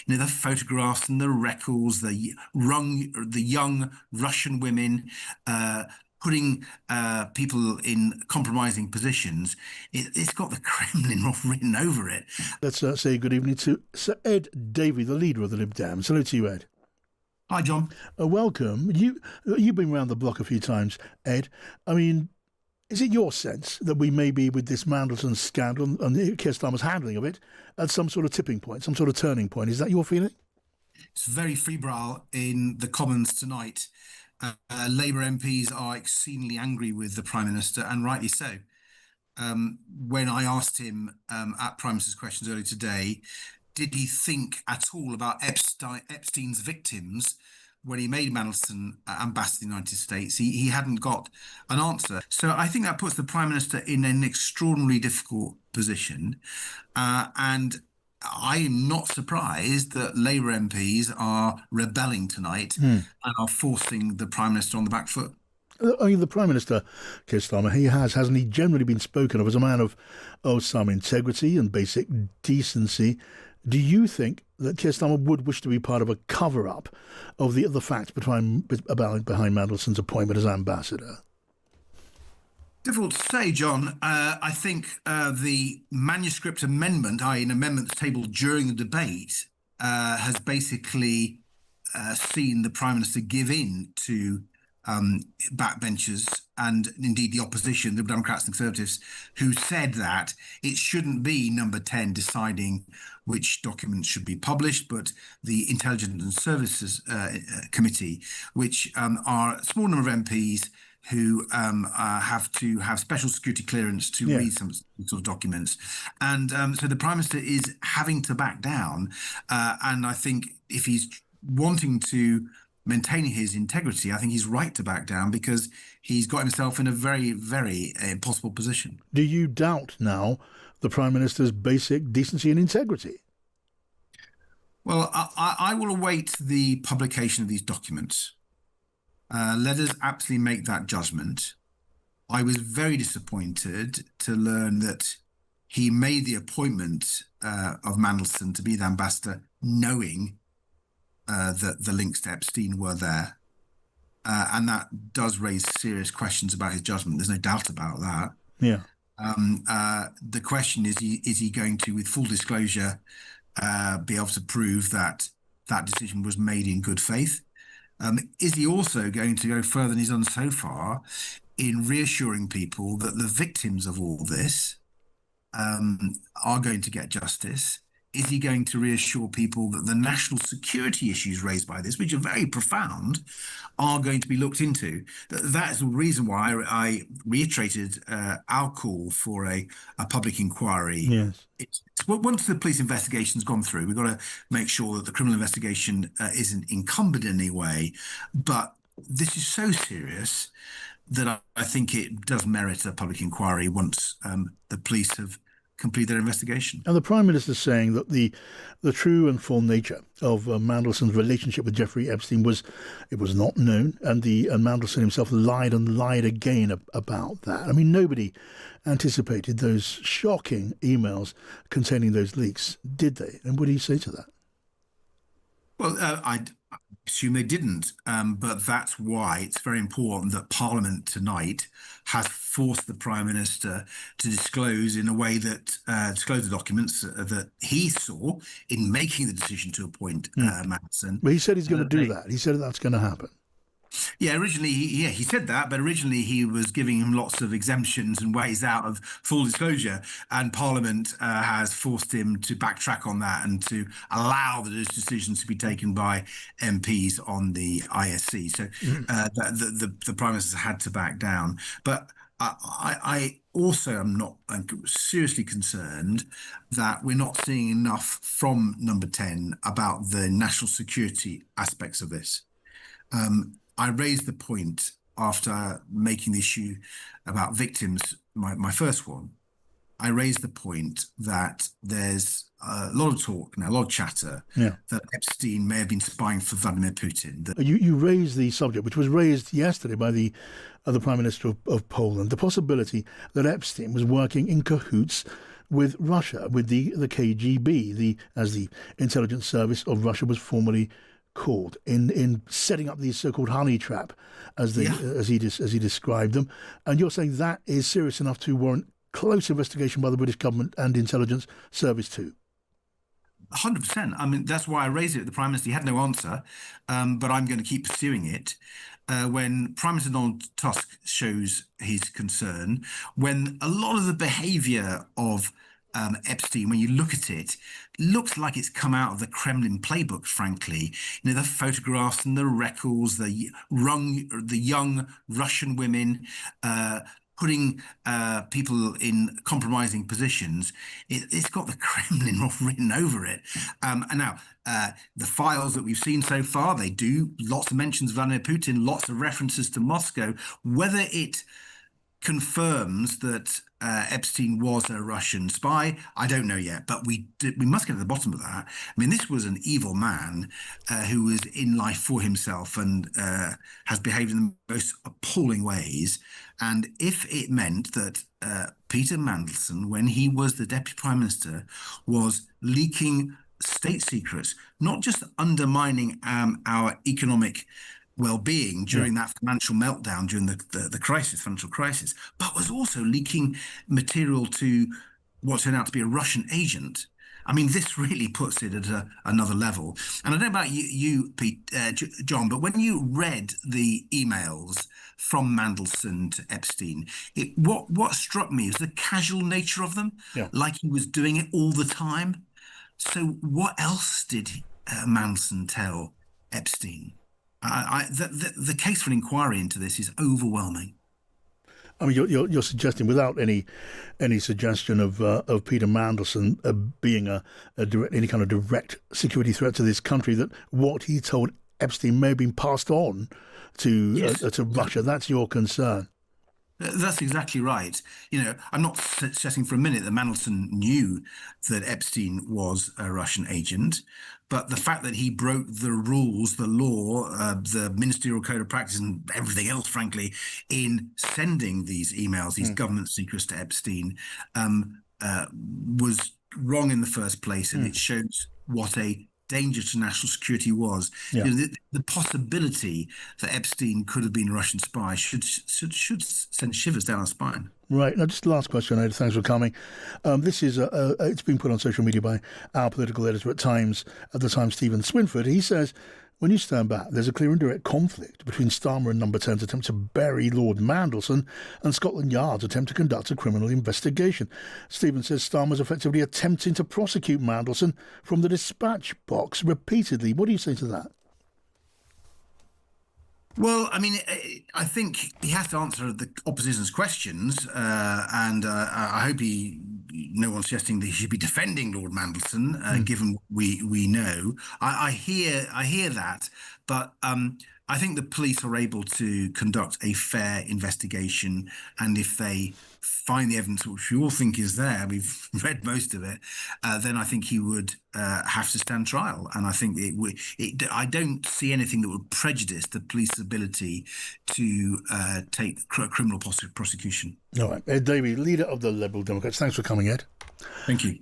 the photographs and the records, the young Russian women putting people in compromising positions. It's got the Kremlin written over it. Let's say good evening to Sir Ed Davey, the leader of the Lib Dems. Hello to you, Ed. Hi, John. Welcome. You've been around the block a few times, Ed. I mean, is it your sense that we may be, with this Mandelson scandal and Keir Starmer's handling of it, at some sort of tipping point, some sort of turning point? Is that your feeling? It's very febrile in the Commons tonight. Labour MPs are exceedingly angry with the Prime Minister, and rightly so. When I asked him at Prime Minister's Questions earlier today, did he think at all about Epstein's victims when he made Mandelson ambassador to the United States, he hadn't got an answer. So I think that puts the Prime Minister in an extraordinarily difficult position. And I am not surprised that Labour MPs are rebelling tonight and are forcing the Prime Minister on the back foot. I mean, the Prime Minister, Keir Starmer, hasn't he generally been spoken of as a man of some integrity and basic decency? Do you think that Keir Starmer would wish to be part of a cover-up of the facts behind Mandelson's appointment as ambassador? Difficult to say, John. I think the manuscript amendment, i.e. an amendment that's tabled during the debate, has basically seen the Prime Minister give in to backbenchers and indeed the opposition, the Democrats and Conservatives, who said that it shouldn't be number 10 deciding which documents should be published, but the Intelligence and Services Committee, which are a small number of MPs who have to have special security clearance to read some sort of documents. And so the Prime Minister is having to back down. And I think if he's wanting to maintain his integrity, I think he's right to back down, because he's got himself in a very, very impossible position. Do you doubt now the Prime Minister's basic decency and integrity? Well, I will await the publication of these documents. Let us absolutely make that judgment. I was very disappointed to learn that he made the appointment of Mandelson to be the ambassador knowing that the links to Epstein were there. And that does raise serious questions about his judgment. There's no doubt about that. Yeah. The question is he going to, with full disclosure, be able to prove that that decision was made in good faith? Is he also going to go further than he's done so far in reassuring people that the victims of all this are going to get justice? Is he going to reassure people that the national security issues raised by this, which are very profound, are going to be looked into? That is the reason why I reiterated our call for a public inquiry. Yes. Once the police investigation's gone through, we've got to make sure that the criminal investigation isn't encumbered in any way. But this is so serious that I think it does merit a public inquiry once the police have complete their investigation. And the Prime Minister is saying that the true and full nature of Mandelson's relationship with Jeffrey Epstein was not known, and Mandelson himself lied and lied again about that. I mean, nobody anticipated those shocking emails containing those leaks, did they? And what do you say to that? Well, I assume they didn't, but that's why it's very important that Parliament tonight has forced the Prime Minister to disclose in a way that disclose the documents that he saw in making the decision to appoint Mandelson. Well, he said he's going to do that. He said that's going to happen. Yeah, originally, he said that, but originally he was giving him lots of exemptions and ways out of full disclosure, and Parliament has forced him to backtrack on that and to allow those decisions to be taken by MPs on the ISC. So the Prime Minister had to back down. But I also am seriously concerned that we're not seeing enough from number 10 about the national security aspects of this. I raised the point after making the issue about victims, my first one. I raised the point that there's a lot of talk now, a lot of chatter that Epstein may have been spying for Vladimir Putin. You raised the subject, which was raised yesterday by the Prime Minister of Poland, the possibility that Epstein was working in cahoots with Russia, with the KGB, as the intelligence service of Russia was formerly called, in setting up these so-called honey trap, as he described them. And you're saying that is serious enough to warrant close investigation by the British government and intelligence service too. 100%. I mean, that's why I raised it with the Prime Minister. He had no answer, but I'm going to keep pursuing it. When Prime Minister Donald Tusk shows his concern, when a lot of the behaviour of Epstein, when you look at it, looks like it's come out of the Kremlin playbook, frankly. You know, the photographs and the records, the young Russian women, putting people in compromising positions. It's got the Kremlin written over it. And now, the files that we've seen so far, they do lots of mentions of Vladimir Putin, lots of references to Moscow. Whether it confirms that Epstein was a Russian spy, I don't know yet, but we must get to the bottom of that. I mean, this was an evil man who was in life for himself and has behaved in the most appalling ways. And if it meant that Peter Mandelson, when he was the Deputy Prime Minister, was leaking state secrets, not just undermining our economic well-being during that financial meltdown, during the financial crisis, but was also leaking material to what turned out to be a Russian agent. I mean, this really puts it at another level. And I don't know about you Pete, John, but when you read the emails from Mandelson to Epstein, what struck me is the casual nature of them, like he was doing it all the time. So what else did Mandelson tell Epstein? The case for an inquiry into this is overwhelming. I mean, you're suggesting, without any suggestion of Peter Mandelson being any kind of direct security threat to this country, that what he told Epstein may have been passed on to Russia. That's your concern. That's exactly right. You know, I'm not suggesting for a minute that Mandelson knew that Epstein was a Russian agent, but the fact that he broke the rules, the law, the ministerial code of practice and everything else, frankly, in sending these emails, these government secrets to Epstein, was wrong in the first place. And it shows what a danger to national security was. You know, the possibility that Epstein could have been a Russian spy should send shivers down our spine. Right. Now, just the last question, Ed. Thanks for coming. This is it's been put on social media by our political editor at the Times, Stephen Swinford. He says, when you stand back, there's a clear and direct conflict between Starmer and Number 10's attempt to bury Lord Mandelson and Scotland Yard's attempt to conduct a criminal investigation. Stephen says Starmer's effectively attempting to prosecute Mandelson from the dispatch box repeatedly. What do you say to that? Well, I mean, I think he has to answer the opposition's questions, and I hope no one's suggesting that he should be defending Lord Mandelson, given what we know. I hear that, but I think the police are able to conduct a fair investigation, and if they find the evidence, which we all think is there, we've read most of it, then I think he would have to stand trial. And I think I don't see anything that would prejudice the police's ability to take criminal prosecution. All right. Ed Davey, leader of the Liberal Democrats. Thanks for coming, Ed. Thank you.